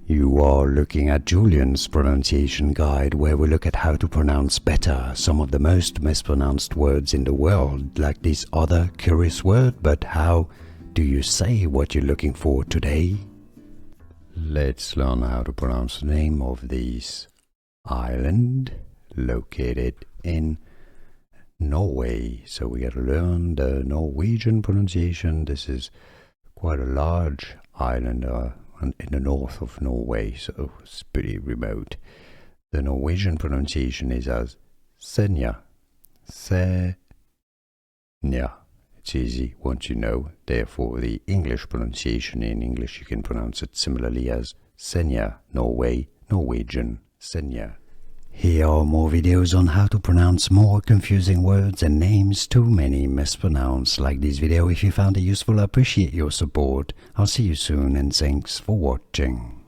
You are looking at Julian's pronunciation guide, where we look at how to pronounce better some of the most mispronounced words in the world, like this other curious word. But how do you say what you're looking for today? Let's learn how to pronounce the name of this island located in Norway. So we gotta learn the Norwegian pronunciation. This is quite a large island in the north of Norway, so it's pretty remote. The Norwegian pronunciation is as Senja. Senja. It's easy once you know. Therefore, the English pronunciation in English, you can pronounce it similarly as Senja, Norway, Norwegian, Senja. Here are more videos on how to pronounce more confusing words and names too many mispronounced. Like this video if you found it useful. I appreciate your support. I'll see you soon and thanks for watching.